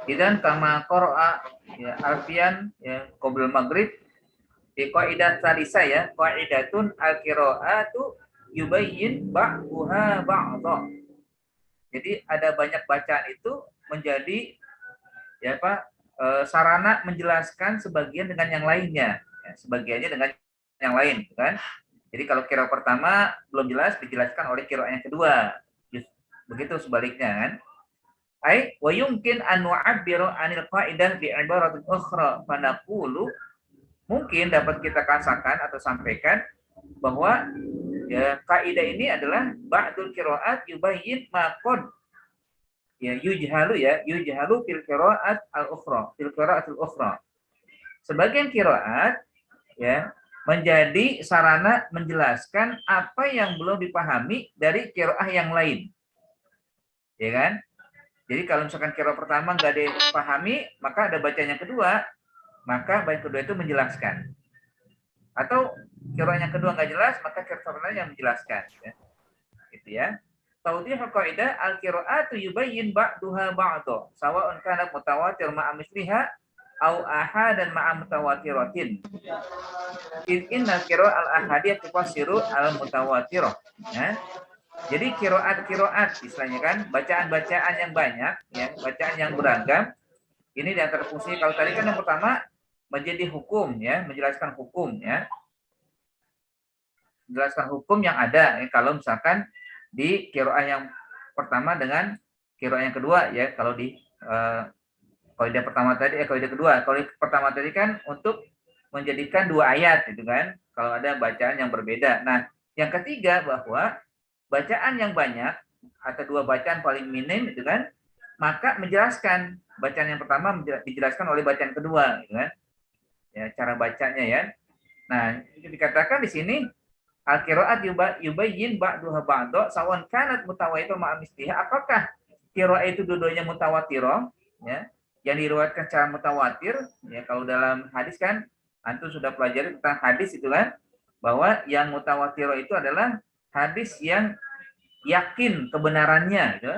Idan kama qara'a ya alfian ya qoblal maghrib di qaidah salisa ya qaidatun al-qira'atu yubayyin ba'daha ba'dha. Jadi ada banyak bacaan itu menjadi ya apa sarana menjelaskan sebagian dengan yang lainnya, ya, sebagiannya dengan yang lain, kan? Jadi kalau kira pertama belum jelas dijelaskan oleh kira yang kedua, begitu sebaliknya kan? Ai wa yumkin an nu'abbiru 'anil qa'idah bi ibaratin ukhra fa naqulu mungkin dapat kita katakan atau sampaikan bahwa ya kaidah ini adalah ba'dul qiraat yubayyin ma qad ya yujhalu fil qiraat al-ukhra fil qiraatil ukhra. Sebagian qiraat ya menjadi sarana menjelaskan apa yang belum dipahami dari qiraah yang lain. Ya kan? Jadi kalau misalkan qiraah pertama nggak dipahami, maka ada bacaan yang kedua, maka bacaan kedua itu menjelaskan. Atau qiraah yang kedua nggak jelas, maka qiraah yang menjelaskan. Ya. Gitu ya. Tawdihul qaidah al-qira'atu yubayyin ba'daha ba'dha, sawa'un kana mutawatir ma'a misliha au ahadan ma'a mutawatiratin. Innal qira'ah al-ahadiyah tufassiru al-mutawatirah. Ya. Jadi kiroat istilahnya kan, bacaan-bacaan yang banyak, ya, bacaan yang beragam. Ini di antara fungsi. Kalau tadi kan yang pertama menjadi hukum, ya, menjelaskan hukum, ya, menjelaskan hukum yang ada. Ya, kalau misalkan di kiroat yang pertama dengan kiroat yang kedua, ya, kalau di kalau dia pertama tadi, kalau dia kedua, kalau pertama tadi kan untuk menjadikan dua ayat, gitu kan. Kalau ada bacaan yang berbeda. Nah, yang ketiga bahwa bacaan yang banyak atau dua bacaan paling minim itu kan, maka menjelaskan bacaan yang pertama dijelaskan oleh bacaan kedua, gitu kan? Ya, cara bacanya ya. Nah, itu dikatakan di sini al-qiraat yubayyin ba'daha ba'dha sawan kanat mutawatirah ma'a misliha. Apakah qiraat itu dua-duanya mutawatirah, ya? Yang diriwayatkan secara mutawatir, ya kalau dalam hadis kan antum sudah pelajari tentang hadis itu kan, bahwa yang mutawatirah itu adalah hadis yang yakin kebenarannya, gitu.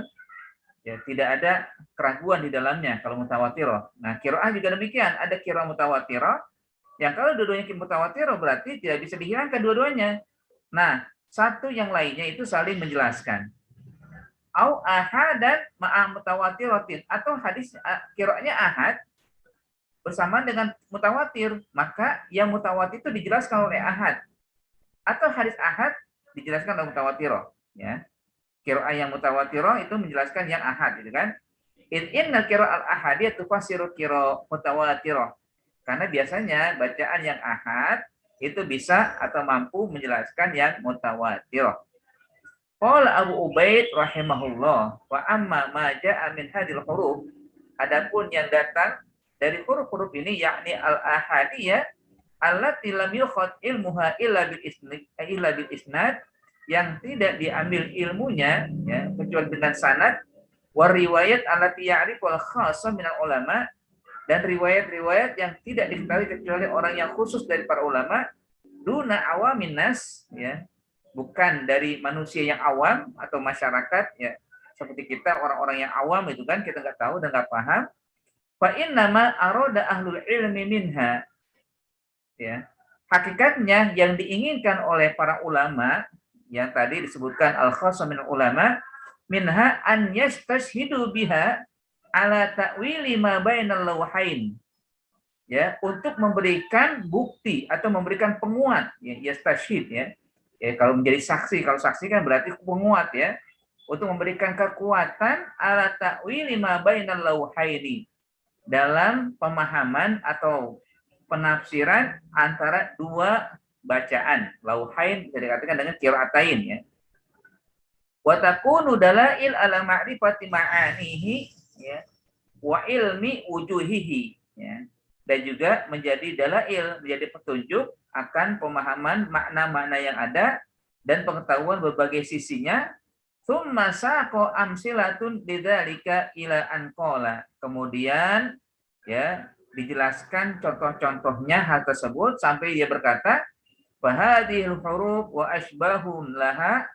Ya, tidak ada keraguan di dalamnya kalau mutawatirah. Nah, qiraah juga demikian, ada qiraah mutawatirah yang kalau dua-duanya mutawatirah berarti tidak bisa dihilangkan dua-duanya. Nah, satu yang lainnya itu saling menjelaskan. Au ahadan ma'a mutawatiratin, atau hadis qiraahnya ahad bersamaan dengan mutawatir, maka yang mutawatir itu dijelaskan oleh ahad, atau hadis ahad dijelaskan oleh mutawatirah, ya. Qiraah yang mutawatirah itu menjelaskan yang ahad, gitu kan? Inna qiraah al-ahadiyah tufassiru qiraah mutawatirah. Karena biasanya bacaan yang ahad itu bisa atau mampu menjelaskan yang mutawatirah. Qala Abu Ubaid rahimahullah, wa amma ma jaa min hadil huruf, adapun yang datang dari huruf-huruf ini yakni al-ahadiyah allati lam yukhad ilmuha illa bil isnad, yang tidak diambil ilmunya ya kecuali dengan sanad, wa riwayat allati ya'riful khassa minal ulama, dan riwayat-riwayat yang tidak diketahui kecuali orang yang khusus dari para ulama, duna awamin nas, ya, bukan dari manusia yang awam atau masyarakat, ya, seperti kita orang-orang yang awam itu kan kita nggak tahu dan nggak paham. Fa innama aroda ahlul ilmi minha, ya, hakikatnya yang diinginkan oleh para ulama yang tadi disebutkan al-khassa min ulama, minha an yastashhidu biha ala ta'wili ma bainal lawhain, ya, untuk memberikan bukti atau memberikan penguat, ya, yastashhid, ya. Ya, kalau menjadi saksi, kalau saksi kan berarti penguat, ya, untuk memberikan kekuatan ala ta'wili ma bainal lawhaini, dalam pemahaman atau penafsiran antara dua bacaan. Lauhain bisa dikatakan dengan qiraatain, ya. Wa takunu dalail ala ma'rifati ma'anihi, ya, wa ilmi wujuhihi, ya. Dan juga menjadi dalail, menjadi petunjuk akan pemahaman makna-makna yang ada dan pengetahuan berbagai sisinya. Tsumma saqa amsilatun lidzalika ila anqala. Kemudian, ya, dijelaskan contoh-contohnya hal tersebut sampai dia berkata, fahadhil huruf wa asbahum laha.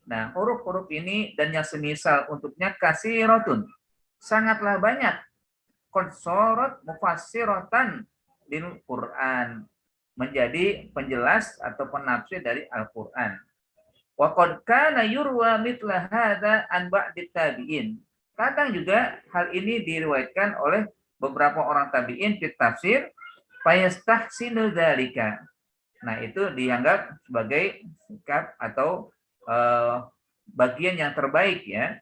Nah, huruf-huruf ini dan yang semisal untuknya kasiratun, sangatlah banyak. qad sarat mufassiratan lil Quran, menjadi penjelas atau penafsir dari Al-Qur'an. Wa qad kana yurwa mithla hadza an ba'di tabi'in. Kadang juga hal ini diriwayatkan oleh beberapa orang tabi'in fi tafsir fayastahsinu dzalika. Nah, itu dianggap sebagai sikap atau bagian yang terbaik ya.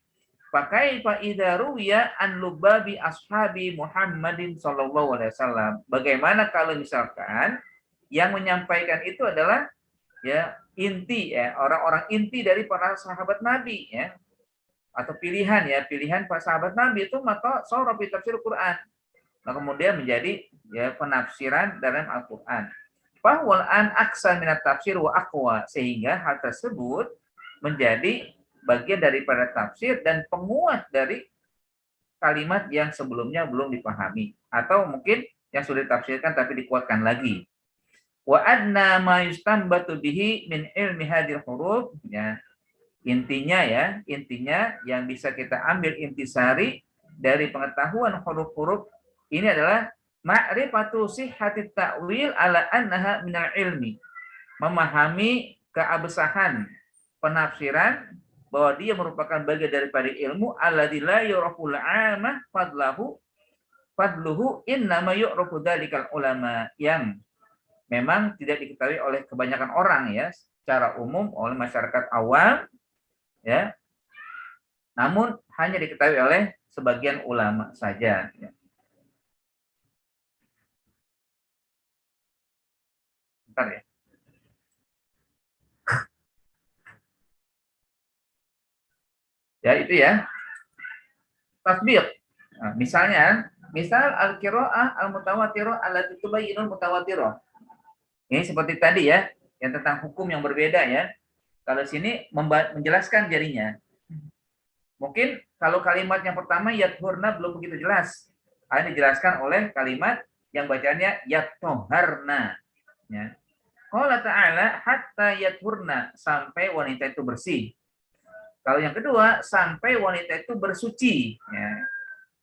Pakai fa idza ruwiya an lubabi ashabi Muhammadin sallallahu alaihi wasallam. Bagaimana kalau misalkan yang menyampaikan itu adalah ya inti ya, orang-orang inti dari para sahabat Nabi ya, atau pilihan para sahabat Nabi itu, maka sora fi tafsir Quran. Nah, kemudian menjadi ya penafsiran dalam Al-Qur'an. Bahwal an aksa minat tafsir wa aqwa, sehingga hal tersebut menjadi bagian daripada tafsir dan penguat dari kalimat yang sebelumnya belum dipahami, atau mungkin yang sudah ditafsirkan tapi dikuatkan lagi. Wa adna ma yustanbatu bihi min ilmi hadhil huruf, ya. Intinya yang bisa kita ambil intisari dari pengetahuan huruf-huruf ini adalah ma'rifatu sihhatit ta'wil ala annaha minal ilmi. Memahami keabsahan penafsiran bahwa dia merupakan bagian daripada ilmu alladzi la yuraful 'amah fadluhu innama yu'rafu dzalikal ulama, yang memang tidak diketahui oleh kebanyakan orang ya, secara umum oleh masyarakat awam ya. Namun hanya diketahui oleh sebagian ulama saja ya. Bentar ya. Ya itu ya. Tasbih. Nah, misal al-qiraah al-mutawatirah allati tubayyinul mutawatirah. Ini seperti tadi ya, yang tentang hukum yang berbeda ya. Kalau sini menjelaskan jadinya. Mungkin kalau kalimat yang pertama yathurna belum begitu jelas. Ini dijelaskan oleh kalimat yang bacanya yattoharna. Ya. Qala ta'ala hatta yathurna, sampai wanita itu bersih. Kalau yang kedua, sampai wanita itu bersuci. Ya.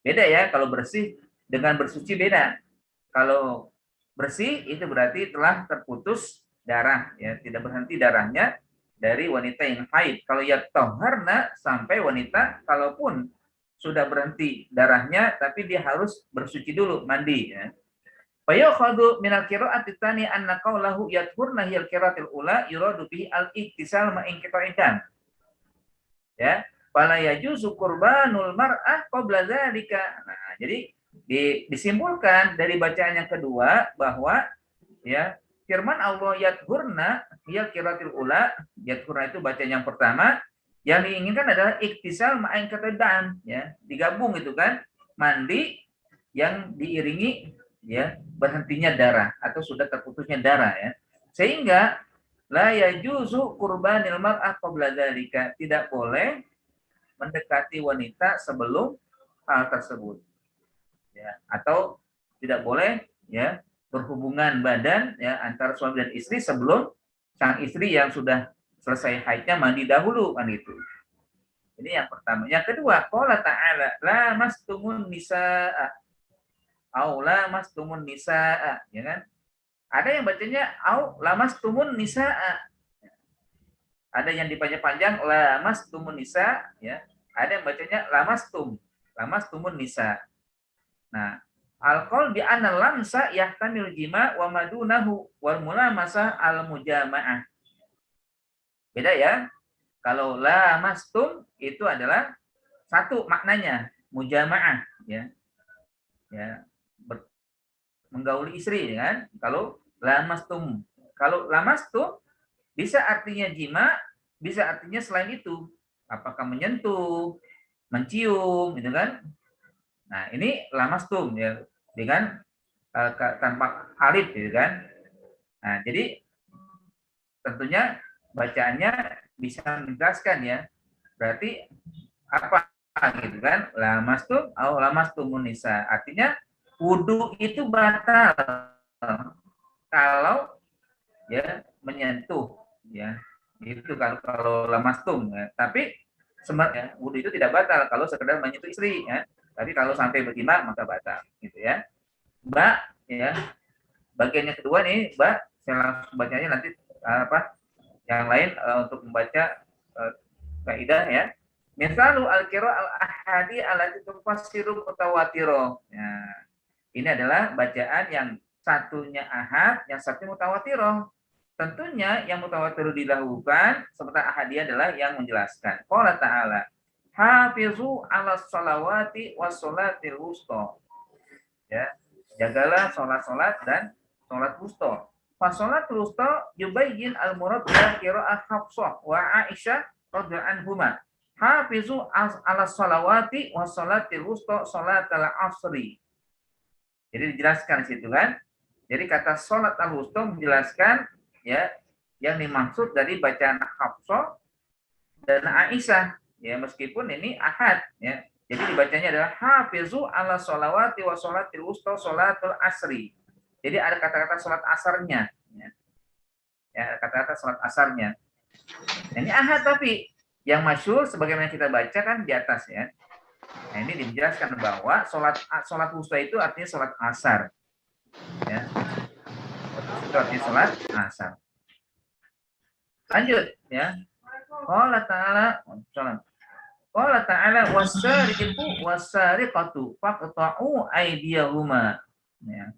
Beda ya, kalau bersih dengan bersuci beda. Kalau bersih itu berarti telah terputus darah, ya, tidak berhenti darahnya dari wanita yang haid. Kalau yattoharna, sampai wanita kalaupun sudah berhenti darahnya, tapi dia harus bersuci dulu, mandi. Ya. Fayakhadhu minal qira'ati tsani anna qawlahu yathurna hiyal qira'atil ula yuradu bihi al-ittisal ma inqita'idam. Ya, fala yajuzu qurbanul mar'ah qabla dzalika. Nah, jadi disimpulkan dari bacaan yang kedua bahwa ya firman Allah yathurna hiyal qira'atil ula, yathurna itu bacaan yang pertama, yang diinginkan adalah iktisal ma inqita'idam, ya, digabung itu kan, mandi yang diiringi ya berhentinya darah atau sudah terputusnya darah ya, sehingga la yajuzu qurbanil mar'ah qabla dzalika, tidak boleh mendekati wanita sebelum hal tersebut ya, atau tidak boleh ya berhubungan badan ya antara suami dan istri sebelum sang istri yang sudah selesai haidnya mandi dahulu kan itu. Ini yang pertama. Yang kedua, qala ta'ala la mastumun nisaa au lamastumun nisaa, ya kan? Ada yang bacanya au lamastumun nisaa. Ada yang dipanjang-panjang lamastumun nisa, ya. Ada yang bacanya lamastumun nisa. Nah, al-qaul bi anna lamsa yahtamil jima wa madunahu wal mulamasa al mujamaah. Beda ya. Kalau lamastum itu adalah satu maknanya mujamaah, ya. Ya, menggauli istri ya kan. Kalau lamastum bisa artinya jima, bisa artinya selain itu. Apakah menyentuh, mencium, gitu kan? Nah, ini lamastum ya, dengan tanpa alif, gitu kan? Nah, jadi tentunya bacaannya bisa menjelaskan ya. Berarti apa gitu kan? Lamastum atau lamastumun nisa. Artinya wudu itu batal kalau ya menyentuh ya. Itu kalau lamastum ya. Tapi sebenarnya wudu itu tidak batal kalau sekedar menyentuh istri ya. Tapi kalau sampai berjima maka batal, gitu ya. Ba, ya. Bagian yang kedua nih, ba, saya langsung bacanya nanti yang lain untuk membaca kaidah ya. Misalu al-qira al-ahadi alati tufassiru mutawatiro. Nah, ini adalah bacaan yang satunya ahad, yang satunya mutawatiro. Tentunya yang mutawatir didahulukan, sementara ahadi adalah yang menjelaskan. Qala ta'ala, hafizu ala sholawati was sholatil wusta. Ya, jagalah sholat-sholat dan sholat wusta. Fa sholatul wusta yubayyin al-murad ila qira'ah Hafsah wa Aisyah radhiyallahu anhuma. Hafizu ala sholawati was sholatil wusta sholatal asri. Jadi dijelaskan di situ kan. Jadi kata sholat al-wusta menjelaskan ya yang dimaksud dari bacaan Hafsah dan Aisyah ya, meskipun ini ahad ya. Jadi dibacanya adalah hafizu ala sholawati wa sholatil wusta sholatul asri. Jadi ada kata-kata sholat asarnya ya. Ya, kata-kata sholat asarnya. Nah, ini ahad tapi yang masyhur sebagaimana kita baca kan di atas ya. Nah, ini dijelaskan bahwa sholat wusta itu artinya sholat asar. Ya. Itu artinya sholat asar. Lanjut ya. Qala ta'ala Qala ta'ala wasariqu wasariqatu faqta'u aydiyahuma. Ya.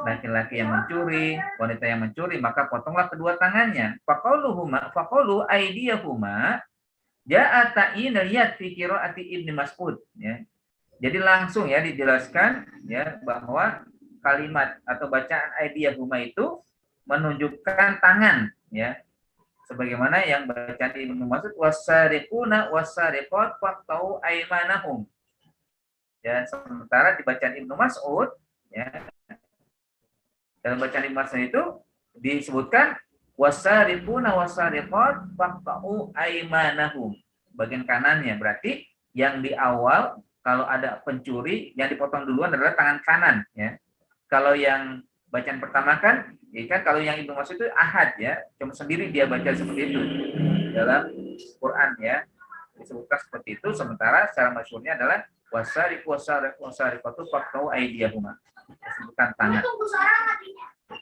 Laki-laki yang mencuri, wanita yang mencuri, maka potonglah kedua tangannya. Faqalu aydiyahuma ja'a ta'yin riyad fi qiraati Ibnu Mas'ud ya. Jadi langsung ya dijelaskan ya bahwa kalimat atau bacaan aydiyahuma itu menunjukkan tangan ya. Sebagaimana yang bacaan Ibnu Mas'ud wasariquna wasariqat faqta'u aymanahum. Ya, sementara di bacaan Ibnu Mas'ud ya, dalam bacaan Ibnu Mas'ud itu disebutkan wasariquna wasariqat faqta'u aymanahum. Bagian kanannya berarti yang di awal kalau ada pencuri yang dipotong duluan adalah tangan kanan ya. Kalau yang bacaan pertama kan, ya kan kalau yang Ibnu Mas'ud itu ahad ya, cuma sendiri dia baca seperti itu dalam Quran ya, disebutkan seperti itu. Sementara secara masyhurnya adalah wasariqu wasariqatu faqta'u aydiyahuma, disebutkan tangan.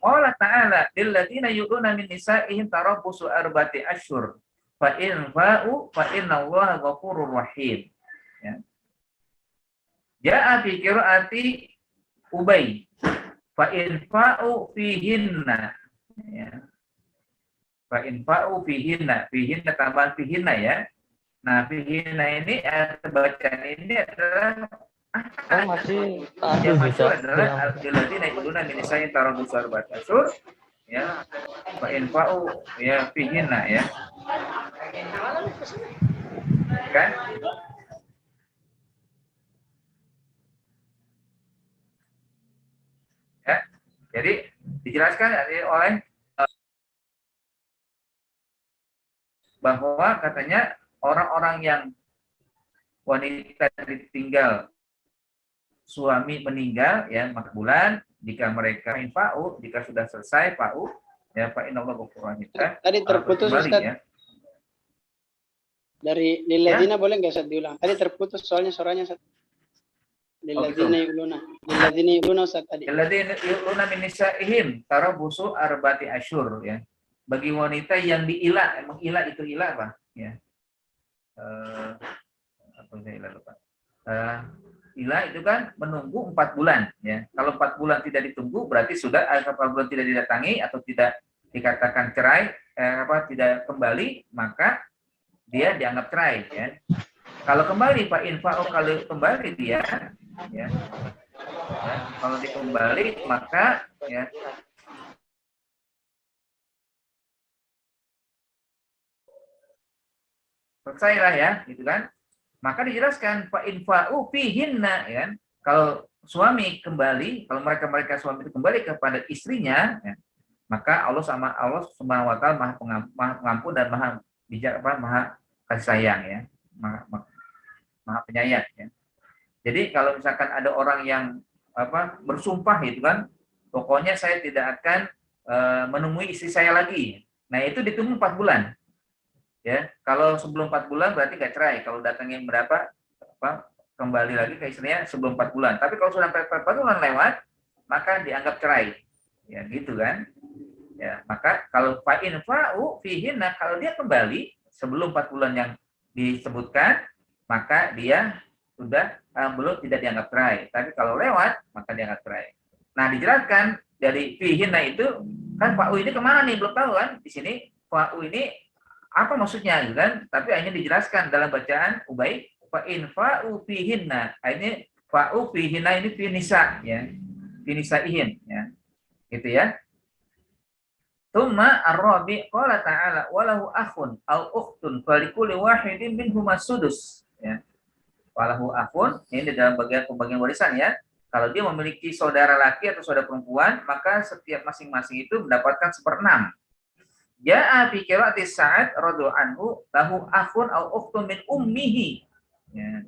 Allah Ta'ala lilladzina yu'luna min nisa'ihim tarabbusu arba'ati asyhur fa in fa'u fa innallaha ghafurur rahim ya. Ja'a fi qiraati Ubay fa in fa'u fihinna ya. Fa in fa'u fihinna tambahan fihinna ya. Nah, fihinna ini bacaan ini adalah masih yang masyhur adalah alladzina yaquluna min nisa'in tarabbusu arba'ata asyhur ya. Fa in fa'u ya fihinna ya. Kan? Ya. Jadi dijelaskan oleh bahwa katanya orang-orang yang wanita ditinggal suami meninggal ya 4 bulan, jika mereka infa'u, jika sudah selesai fa'u ya fa innallaha ghafurur rahim. Tadi terputus Ustaz. Ya. Dari lilladzina boleh enggak Ustaz diulang? Tadi terputus soalnya suaranya Ustaz. Lilladzina yu'luna Ustaz tadi. Lilladzina yu'luna min nisa'ihim tarabbusu arba'ati asyhur ya. Bagi wanita yang diilah, emang ilah itu ilah apa? Ya. Apa saya ilah lupa. Ilah itu kan menunggu 4 bulan ya. Kalau 4 bulan tidak ditunggu berarti sudah 4 bulan tidak didatangi atau tidak dikatakan cerai tidak kembali, maka dia dianggap cerai ya. Kalau kembali Pak Infa'u, kalau kembali dia ya. Kalau dikembali maka ya selesailah ya, gitu kan? Maka dijelaskan fa infa'u fihinna ya. Kalau suami kembali, kalau mereka suami itu kembali kepada istrinya, ya, maka Allah Subhanahu wa taala Maha Pengampun dan Maha Bijak Maha Kasih Sayang ya. Maha Penyayang ya. Jadi kalau misalkan ada orang yang bersumpah gitu kan, pokoknya saya tidak akan menemui istri saya lagi. Nah, itu ditunggu 4 bulan. Ya, kalau sebelum 4 bulan berarti nggak cerai. Kalau datangnya berapa kembali lagi ke istrinya sebelum 4 bulan. Tapi kalau sudah 4 bulan lewat, maka dianggap cerai. Ya, gitu kan. Ya, maka kalau fa'in fa'u fihinna, kalau dia kembali sebelum 4 bulan yang disebutkan, maka dia sudah belum tidak dianggap cerai. Tapi kalau lewat, maka dianggap cerai. Nah, dijelaskan dari fihinna itu kan fa'u ini kemana nih, belum tahu kan. Di sini fa'u ini apa maksudnya gitu kan, tapi akhirnya dijelaskan dalam bacaan Ubay, fa in fa'u fihinna. Ini fa'u fihinna ini fi nisa ya, fi nisaihin ya, gitu ya. Tsumma ar-rabi qala ta'ala walahu akhun au ukhtun falikulli wahidin minhuma sudus ya. Walahu akhun ini di dalam bagian pembagian warisan ya. Kalau dia memiliki saudara laki atau saudara perempuan, maka setiap masing-masing itu mendapatkan 1/6. Ja'a fi qira'ati Sa'ad radhiyallahu anhu lahu akhun au ukhtun min ummihi. Ya.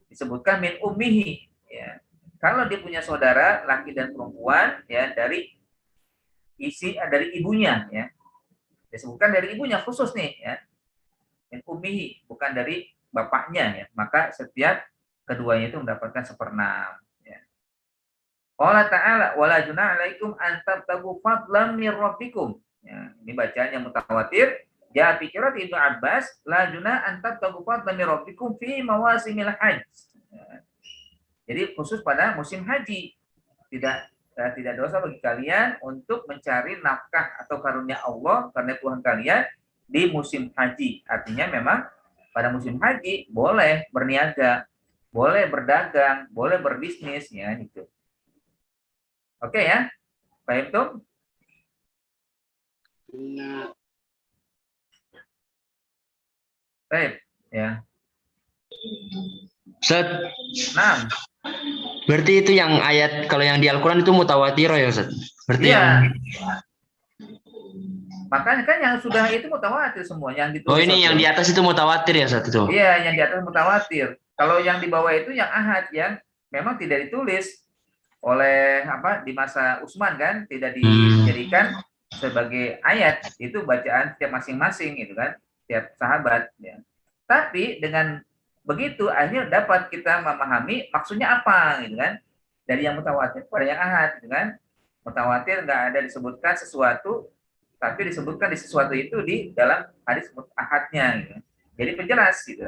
Disebutkan min ummihi ya. Kalau dia punya saudara laki dan perempuan ya dari ibunya ya. Disebutkan dari ibunya khusus nih ya. Min ummihi, bukan dari bapaknya ya. Maka setiap keduanya itu mendapatkan 1/6 ya. Qala ta'ala wala junaha 'alaikum an tabtagu fadlan min rabbikum. Ya, ini bacaan yang mutawatir. Ja pikirat Ibnu Abbas la juna antab tabufat min rabbikum fi mawasimil hajj. Ya. Jadi khusus pada musim haji tidak dosa bagi kalian untuk mencari nafkah atau karunia Allah karena Tuhan kalian di musim haji. Artinya memang pada musim haji boleh berniaga, boleh berdagang, boleh berbisnis ya gitu. Oke ya. Paham tuh? Nah, Baik, ya. Ustaz, Nah, berarti itu yang ayat kalau yang di Al-Qur'an itu mutawatir ya Ustaz. Berarti iya. yang Makanya kan yang sudah itu mutawatir semua yang ditulis. oh ini yang di atas itu mutawatir ya Ustaz itu. Iya, yang di atas mutawatir. Kalau yang di bawah itu yang ahad yang memang tidak ditulis oleh di masa Utsman kan, tidak dijadikan sebagai ayat, itu bacaan setiap masing-masing gitu kan, setiap sahabat ya. Tapi dengan begitu akhirnya dapat kita memahami maksudnya apa gitu kan, dari yang mutawatir pada yang ahad gitu kan. Mutawatir nggak ada disebutkan sesuatu, tapi disebutkan di sesuatu itu di dalam hadis ahadnya gitu. Jadi penjelas gitu.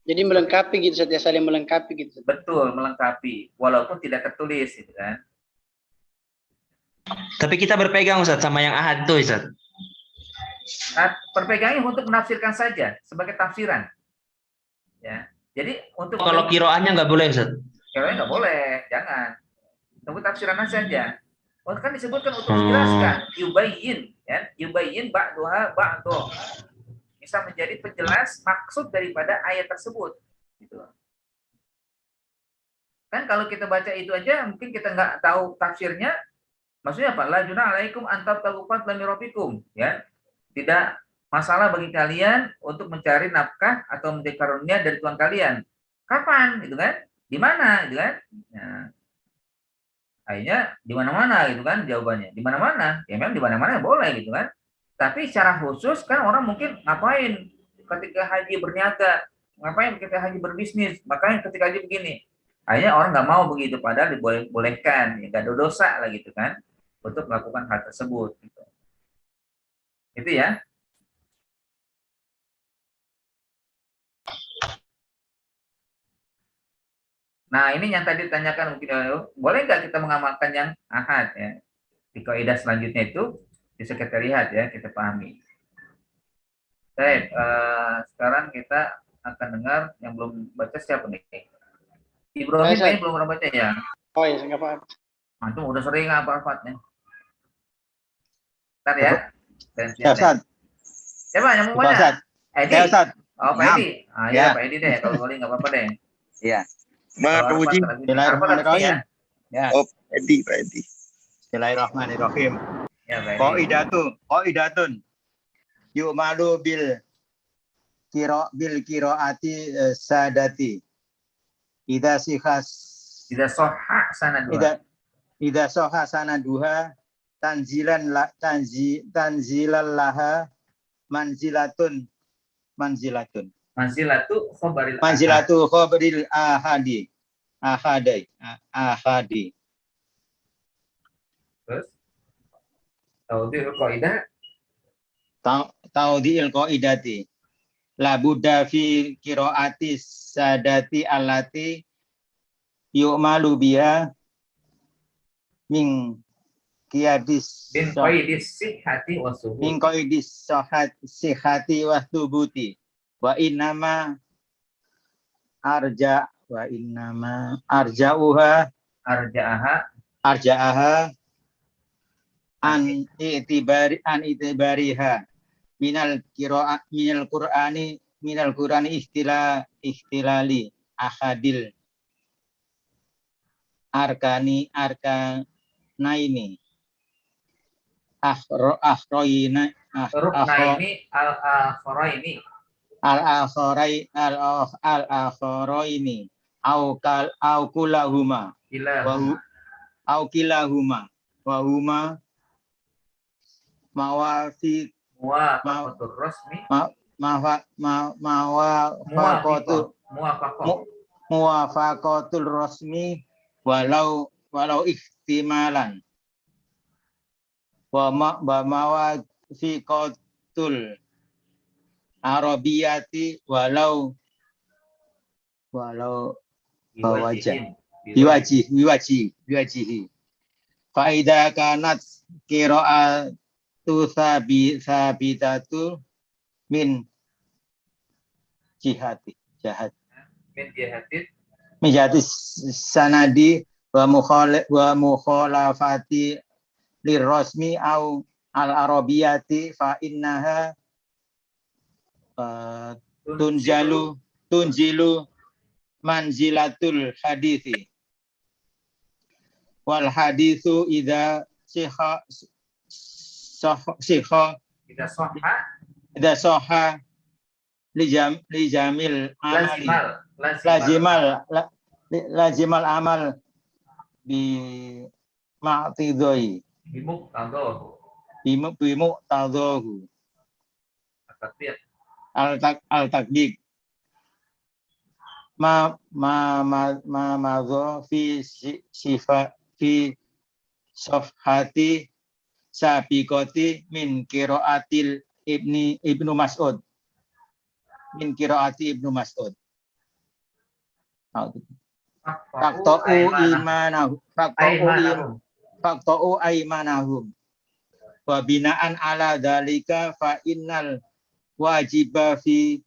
jadi melengkapi gitu, setiap saling melengkapi gitu. Betul, melengkapi walaupun tidak tertulis gitu kan. Tapi kita berpegang Ustaz sama yang ahad itu Ustaz. Nah, perpegangnya untuk menafsirkan saja sebagai tafsiran. Ya. Jadi untuk Kalau kiroahnya nggak boleh Ustaz. Kiroahnya nggak boleh, jangan. Tunggu tafsiran saja. Oh, kan disebutkan untuk menjelaskan yubayyin ya, yubayyin ba'duha ba'du. Bisa menjadi penjelas maksud daripada ayat tersebut gitu. Kan kalau kita baca itu aja mungkin kita nggak tahu tafsirnya. Maksudnya apa? La junah alaikum antab tagufat lam rabbikum ya. Tidak masalah bagi kalian untuk mencari nafkah atau mencari karunia dari Tuhan kalian. Kapan gitu kan? Di mana gitu kan? Nah, akhirnya di mana-mana gitu kan jawabannya. Di mana-mana. Ya memang di mana-mana boleh gitu kan. Tapi secara khusus kan orang mungkin ngapain ketika haji berniaga, ngapain ketika haji berbisnis, makanya ketika haji begini. Akhirnya orang nggak mau begitu, padahal dibolehkan, ya nggak ada dosa lah gitu kan, untuk melakukan hal tersebut. Gitu. Itu ya. Nah ini yang tadi ditanyakan mungkin, boleh nggak kita mengamalkan yang ahad ya? Di kaidah selanjutnya itu di sekretariat ya kita pahami. Baik, sekarang kita akan dengar yang belum baca siapa nih? Ibrahim ini belum pernah baca ya? Oh iya, nggak apa-apa. Antum udah sering apa-apanya. Ntar ya. Ya, Ustaz. Siapa yang mau baca? Edi. Ya, Ustaz. Oh, Pak Edi. Ah ya, Pak Edi deh. Kalau boleh nggak apa-apa deh. Iya. Memuji. Bismillahirrahmanirrahim. Ya. Oh, Pak Edi. Bismillahirrahmanirrahim. Ya, Pak Edi. Qaidatun. Yu'malu bil qiraati sadati. Idza soha sanaduha. Idza soha sanaduha tanzilan laha manzilatun. Manzilatu khabaril ahad. manzilatu khabaril ahadi. Terus taudil qaidah Taudhi'il qaidati. La budda fi qiraati sadati allati yu'malu biha min qiyadis bin qaidis sihhati wa suhud. min qaidis sihhati wa thubuti wa innama arja'uha arja'aha an itibariha minal qur'ani ihtilali ahadil arkanaini Ruknaini al-akharaini au kulahuma au kilahuma wa huma mawafiq muwafaqatur rasmi muwafaqatul rasmi walau ihtimalan wa mawafiqatul arabiyati walau biwajihi faida kanat qira'atu sabitatu min jihati min jihati sanadi wa mukhalafati lirrasmi au al-arabiyati fa innaha tunjilu manzilatul hadithi wal hadithu idza idza sahha li jamil amali lazimal amal bi ma'tidhi bimuqtadahu al-takbir ma fi safhati sabiqati min qiraatil ibnu Mas'ud faqta'u aimanahum wa binaan ala dzalika fa innal wajiba fi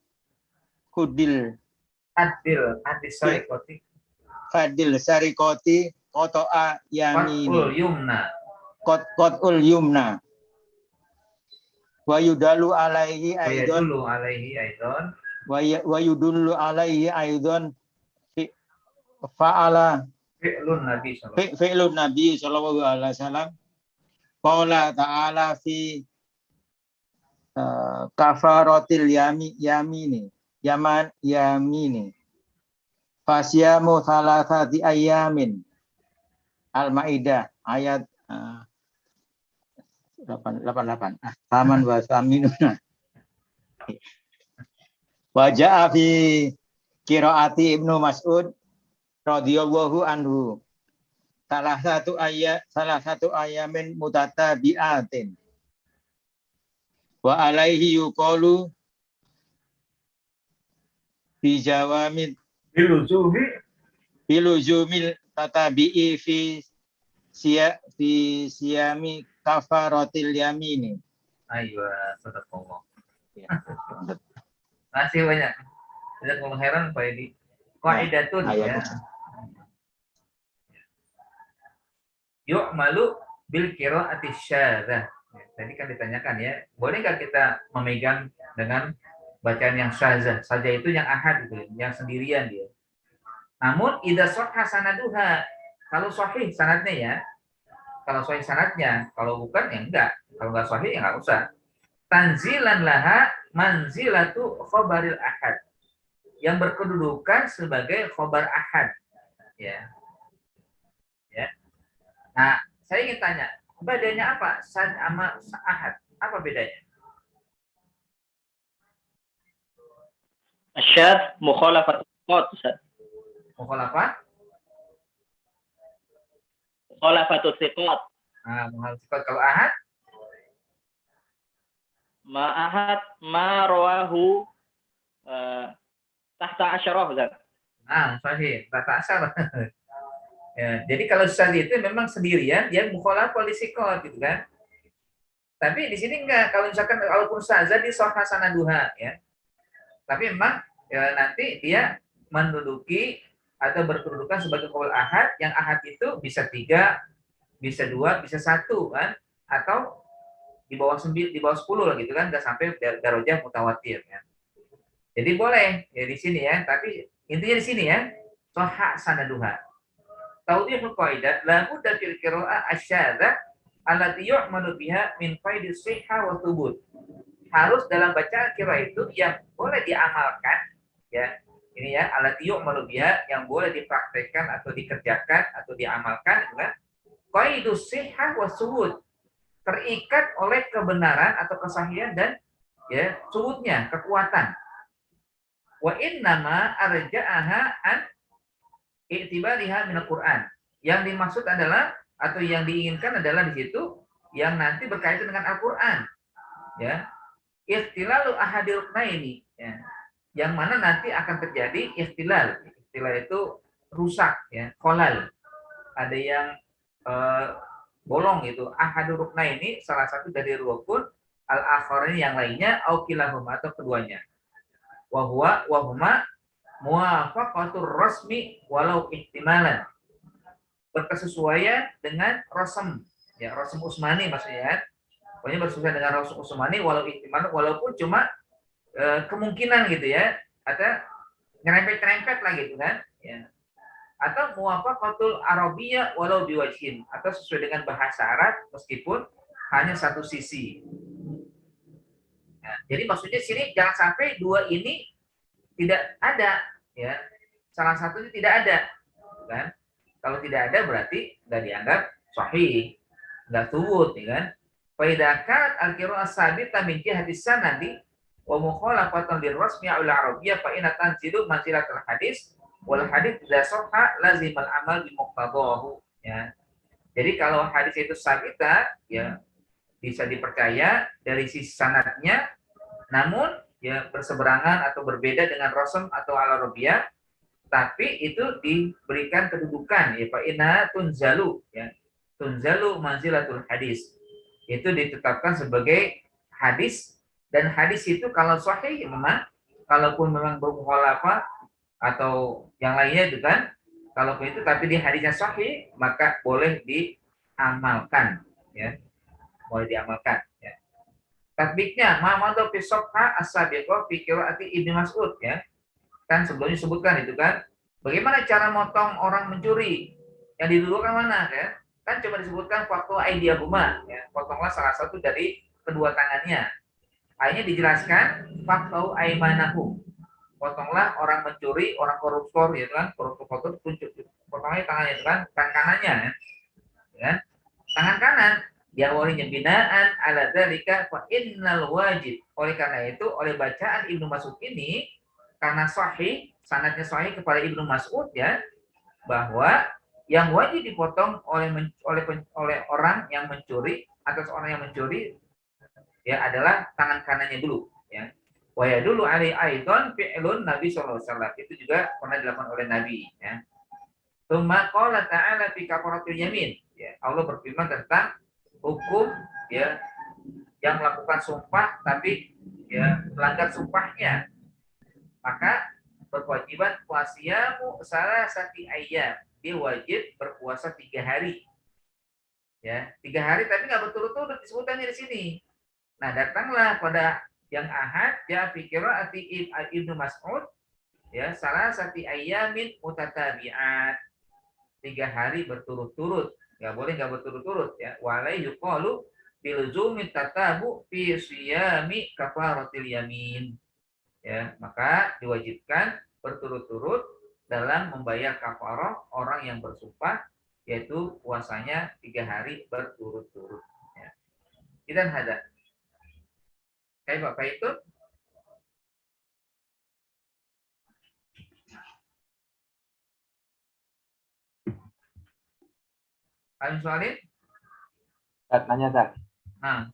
kudil fadil sarikoti qata'a yamini qatul yumna wa yudallu alaihi aidan wa yudullu alaihi aidan fa'ala fi'lun nabi sallallahu alaihi wasallam qala ta'ala fi kafaratil yamini fasyamu thalathati ayamin Al-Maidah ayat 88 taman wa saminuna wajah fi qiraati Ibnu Mas'ud radhiyallahu anhu salah satu ayamin mutatabi'atin wa alaihi yuqalu fi jawamid biluzumil tatabi'i fi siyami kafaratil yamini. Ayo, sadaqallah. Masih banyak. Jazakumullah khairan Pak Edi. Qaidatun ya. Yu'malu bil qiraati syadzah. Tadi kan ditanyakan ya, bolehkah kita memegang dengan bacaan yang syadzah? Saja itu yang ahad gitu, yang sendirian dia. Namun idza sahha sanaduha, kalau sahih sanadnya ya. Kalau sahih sanadnya, kalau bukan ya enggak. Kalau enggak sahih ya enggak usah. Tanzilan laha manzilatu khabaril ahad. Yang berkedudukan sebagai khabar ahad. Ya. Ya. Nah, saya ingin tanya, bedanya apa san sama ahad? Apa bedanya? Asyad mukhalafatul thiqat, Ustaz. Mukhalafah. Mukhalafatul thiqat. Nah, mukhalafah kalau ahad. Ma'ahad ma rawahu tahta asyarah, Ustaz. Nah, sahih. Tata asar. Ya, jadi kalau syadz itu memang sendirian, dia mukhalafah li thiqat gitu kan. Tapi di sini enggak. Kalau misalkan walaupun syadz di sahih sanaduha ya. Tapi memang ya, nanti dia menduduki atau berkedudukan sebagai qaul ahad, yang ahad itu bisa 3, bisa 2, bisa 1 kan, atau di bawah 9, di bawah 10 lah gitu kan, enggak sampai darajah mutawatir ya. Jadi boleh ya di sini ya, tapi intinya di sini ya, sahha sanaduha. Tawdihul qaidah la budda fil qira'ah asyadza allati yu'malu biha min qaidi shihha wa thubut. Harus dalam bacaan qiraah itu yang boleh diamalkan ya. Ini ya, allati yu'malu biha, yang boleh dipraktekkan atau dikerjakan atau diamalkan itu kan. Qaidu shihha wa thubut. Terikat oleh kebenaran atau kesahihan dan ya thubutnya, kekuatan. Wa innama arja'aha an i'tibariha minal Qur'an. Yang dimaksud adalah atau yang diinginkan adalah di situ yang nanti berkaitan dengan Al-Qur'an. Ya. Ikhtilalu ahadil ruknaini ya. Yang mana nanti akan terjadi ikhtilal. Ikhtilal itu rusak ya, kholal. Ada yang bolong itu. Ahadul ruknaini salah satu dari rukun, al-akharain yang lainnya au kilahuma atau keduanya. Wa huma muwafaqatur rasmi walau ihtimalan. Berkesesuaian dengan rasm ya, rasm Utsmani maksudnya. Pokoknya bersesuaian dengan rasm Utsmani walau ihtimalan, walaupun cuma kemungkinan gitu ya, atau nyerempet-nyerempet lah gitu kan ya. Atau muwafaqatul arabiyyah walau biwajhin, atau sesuai dengan bahasa Arab meskipun hanya satu sisi. Nah, jadi maksudnya sini jangan sampai dua ini tidak ada ya, salah satunya tidak ada kan. Kalau tidak ada berarti nggak dianggap sahih, nggak thubut ya kan. Fa idza kanat al-qira'ah sabitah min jihati sanadi wa mukhalafatan lirrasmi al arabiyyah fa inna tanzilu manzilatul hadis wal hadits idza sahha lazim al amal bi muqtadahu ya. Jadi kalau hadis itu sabitah ya bisa dipercaya dari sisi sanadnya, namun ya berseberangan atau berbeda dengan rasm atau al-arabiyah, tapi itu diberikan kedudukan ya, fa inna tunzalu ya, tunzalu manzilatul hadis, itu ditetapkan sebagai hadis. Dan hadis itu kalau sahih memang, kalaupun memang bermukhalafah atau yang lainnya itu kan, kalaupun itu tapi di hadisnya sahih maka boleh diamalkan ya, boleh diamalkan ya. Tatbiknya Muhammad fi safha as-sabiqah fi qiraati Ibnu Mas'ud ya. Kan sebelumnya disebutkan itu kan. Bagaimana cara motong orang mencuri? Yang didulukan mana ya? Kan cuma disebutkan waktu aidiyahuma ya. Potonglah salah satu dari kedua tangannya. Akhirnya dijelaskan waktu aimanahu. Potonglah orang mencuri, orang koruptor ya kan, koruptor tunjuk. Potongnya tangannya itu kan, tangan kanannya ya. Tangan kanan dia walinya binaan ala dzalika fa innal wajib. Oleh karena itu, oleh bacaan Ibnu Mas'ud ini, karena sahih, sanadnya sahih kepada Ibnu Mas'ud ya, bahwa yang wajib dipotong oleh orang yang mencuri atau seorang yang mencuri ya adalah tangan kanannya dulu ya. Wa yadullu alai aidan fi'lun Nabi sallallahu alaihi wasallam. Itu juga pernah dilakukan oleh Nabi ya. Tsumma qala ta'ala fi kafaratul yamin ya. Allah berfirman tentang hukum ya yang melakukan sumpah tapi ya melanggar sumpahnya, maka berkewajiban puasiamu salasati ayyam, dia wajib berpuasa 3 hari ya, 3 hari tapi nggak berturut-turut disebutkannya di sini. Nah datanglah pada yang ahad ya fi qiraati Ibnu Mas'ud ya salasati ayyamin mutatabi'at, 3 hari berturut-turut. Nggak berturut-turut ya. Walai yuqalu bilzumi tatabu fi siyami kafaratil yamin. Ya, maka diwajibkan berturut-turut dalam membayar kafarah orang yang bersumpah, yaitu puasanya 3 hari berturut-turut ya. Idan hada. Kayak Bapak itu Alim soalin? Ustaz, nanya Ustaz. Nah,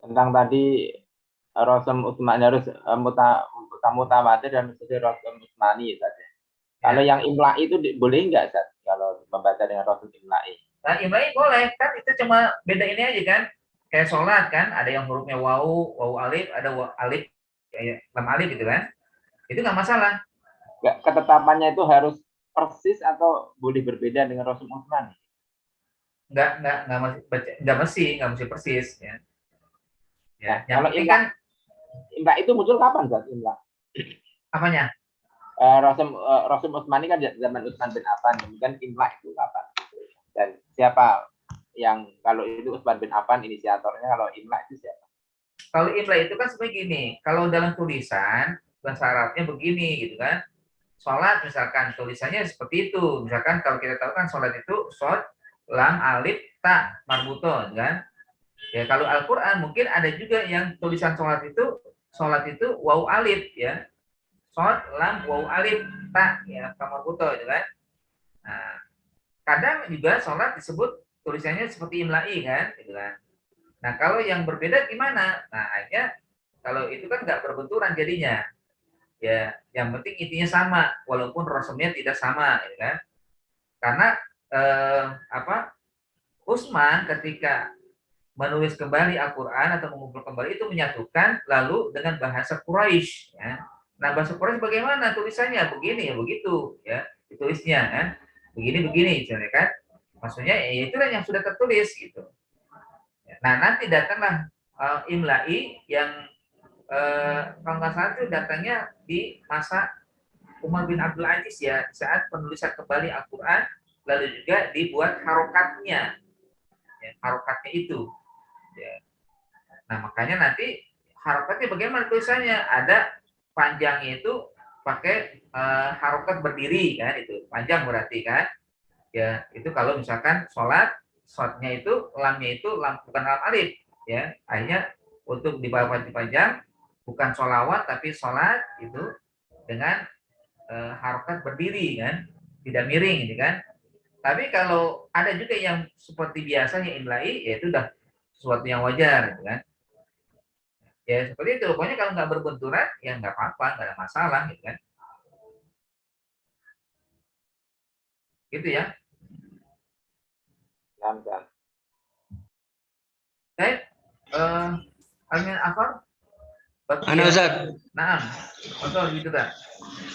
Tentang tadi Rasul Utsmani harus mutawatir dan mesti Rasul Utsmani Ustaz. Kalau yang imla'i itu boleh enggak Ustaz? Kalau membaca dengan Rasul imla'i. nah imla'i boleh kan, itu cuma beda ini aja kan. Kayak sholat kan, ada yang hurufnya wawu alif, ada alif, kayak lam alif gitu kan. Itu nggak masalah. Enggak, ketetapannya itu harus persis atau boleh berbeda dengan Rasul Utsmani? Nggak mesti persis ya. Ya, Nah, yang kalau penting kan imla itu muncul kapan Ustaz? Imla. apanya? Rasul Utsmani kan zaman Utsman bin Affan, kemudian imla itu kapan? Dan siapa yang kalau itu Utsman bin Affan inisiatornya, kalau imla itu siapa? Kalau imla itu kan seperti gini, kalau dalam tulisan bahasa Arabnya begini gitu kan. Sholat misalkan tulisannya seperti itu. Misalkan kalau kita tahu kan sholat itu shod, lam, alif, ta, marbuto kan. Ya kalau Al-Qur'an mungkin ada juga yang tulisan sholat itu waw alif ya. Shod, lam, waw alif, ta ya, marbuto gitu kan. Nah, kadang juga sholat disebut tulisannya seperti imla'i kan gitu kan. Nah, kalau yang berbeda gimana? Nah, hanya kalau itu kan nggak berbenturan jadinya. Ya, yang penting intinya sama walaupun rasulnya tidak sama ya kan. Karena Utsman ketika menulis kembali Al-Qur'an atau mengumpul kembali itu menyatukan lalu dengan bahasa Quraisy ya. Nah, bahasa Quraisy bagaimana tulisannya? Begini ya begitu ya ditulisnya kan. Begini misalnya kan. Maksudnya ya itulah yang sudah tertulis gitu. Nah, nanti datanglah imla'i yang kalau nggak salah itu datangnya di masa Umar bin Abdul Aziz ya, saat penulisan kembali Al-Quran lalu juga dibuat harokatnya ya, harokatnya itu ya. Nah, makanya nanti harokatnya bagaimana tulisannya, ada panjangnya itu pakai harokat berdiri kan, itu panjang berarti kan ya. Itu kalau misalkan sholatnya itu lamnya itu bukan lam alif ya, akhirnya untuk dipajang bukan sholawat tapi sholat itu dengan harokat berdiri kan, tidak miring gitu kan. Tapi kalau ada juga yang seperti biasanya imla'i, ya itu udah sesuatu yang wajar gitu kan. Ya seperti itu, pokoknya kalau nggak berbenturan ya nggak apa-apa, nggak ada masalah gitu kan. Gitu ya. Nah, Baik, Almin Afar. Anu Ustaz, Nah, betul gitu kan.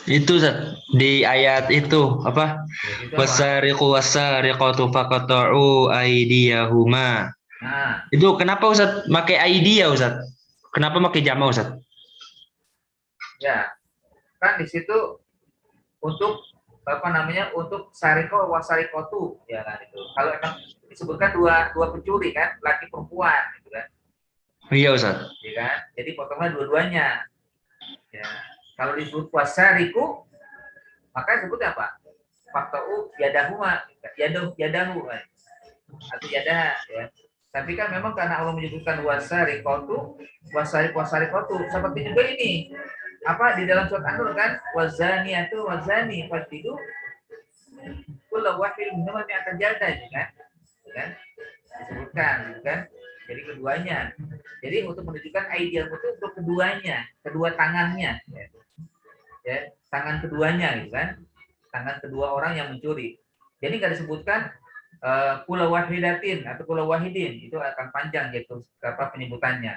itu Ustaz di ayat itu apa? Ya, itu apa? Wasariqu wasariqatu faqata'u aydiyahuma. Nah, Itu kenapa Ustaz pakai aidiya Ustaz? Kenapa pakai jama Ustaz? ya kan di situ untuk apa namanya, untuk sariko wasarikotu ya kan itu. Kalau emang disebutkan dua pencuri kan, laki perempuan gitu kan. Iya Ustaz. Ya kan? Jadi potongnya dua-duanya. Ya. Kalau disebut wasariku, maka disebutnya apa? Faktau yadahuma, yadahu kan? Atau yadah ya. Tapi kan memang karena Allah menyebutkan wasarikotu, wasarikotu, seperti juga ini. Apa di dalam surat An-Nur kan? Wazaniatu wazani fajlidu kullu wahid minhuma mi'atan jaldah kan? Kan? Disebutkan gitu kan? Jadi keduanya. Jadi untuk menunjukkan ideal itu untuk keduanya, kedua tangannya. Ya, tangan keduanya gitu kan. Tangan kedua orang yang mencuri. Jadi nggak disebutkan kula wahidatin atau kula wahidin, itu akan panjang gitu apa penyebutannya.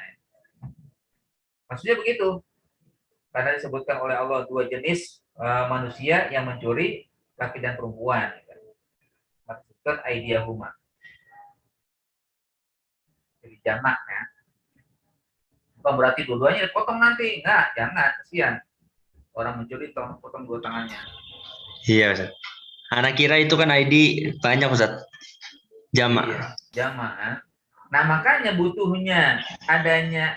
Maksudnya begitu. Karena disebutkan oleh Allah dua jenis manusia yang mencuri, laki dan perempuan. Maka disebutkan aidiyahuma. Jadi jamak ya. Bukan berarti dua-duanya dipotong nanti. Enggak, jangan, kasihan. Orang mencuri potong dua tangannya. Iya Ustaz. Anak kira itu kan ID banyak Ustaz. Jamak. Iya, jamak. Nah, makanya butuhnya adanya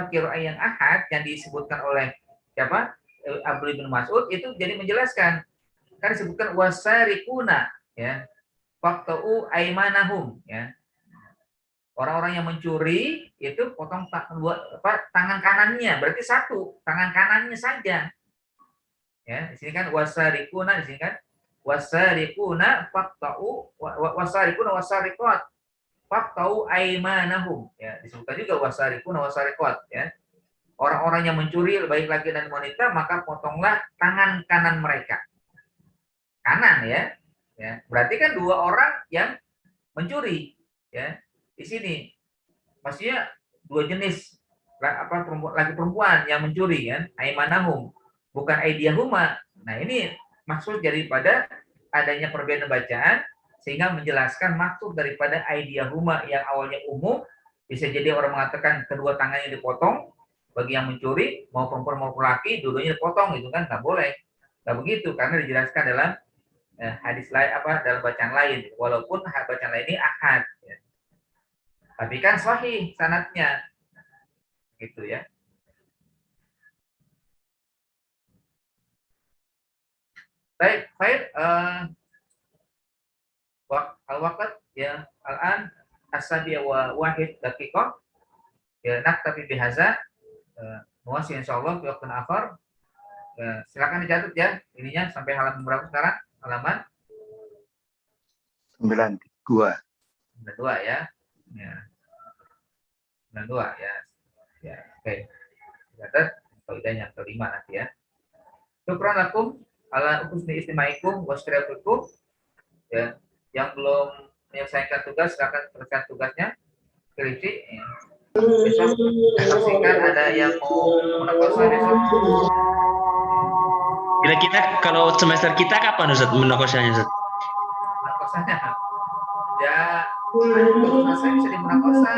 qiraah yang ahad yang disebutkan oleh siapa? Abdullah bin Mas'ud itu jadi menjelaskan. Kan disebutkan wasariquna ya. Faqta'u aymanahum ya. Orang-orang yang mencuri itu potong tangan kanannya, berarti satu, tangan kanannya saja. Ya, di sini kan wasariquna, di sini kan wasariquna faqta'u wasariquna wasariqat faqta'u aymanahum. Ya, disebutkan juga wasariquna wasariqat ya. Orang-orang yang mencuri baik laki dan wanita maka potonglah tangan kanan mereka. Kanan ya. Ya, berarti kan dua orang yang mencuri ya. Di sini maksudnya dua jenis laki perempuan yang mencuri kan, aymanahum bukan aidiyahuma. Nah, ini maksud daripada adanya perbedaan bacaan sehingga menjelaskan maksud daripada aidiyahuma yang awalnya umum, bisa jadi orang mengatakan kedua tangannya dipotong bagi yang mencuri, mau perempuan mau laki dua-duanya dipotong, itu kan nggak boleh. Nggak begitu karena dijelaskan dalam hadis lain dalam bacaan lain, walaupun bacaan lain ini ahad ya. Tapi kan sahih sanadnya gitu ya. Baik, al-waqt ya al-an as-sabiya wa wahid daqiqah ya, naktafi bihaza muwasi insyaallah fi waqtin akhar. Silakan dicatat ya ininya sampai halaman berapa sekarang? Halaman 92. 92 ya. Ya. 92 ya. Ya, oke. Catat kaidahnya kelima nanti ya. Syukran lakum ala husni istimaikum wa syiratukum. Ya, yang belum menyelesaikan tugas silakan selesaikan tugasnya. Skripsi. Ya. Besok saksikan ada yang mau menakosah besok. Kira-kira kalau semester kita kapan Ustaz menakosanya Ustaz? Menakosahnya. Ya, selesai bisa dimenakosah.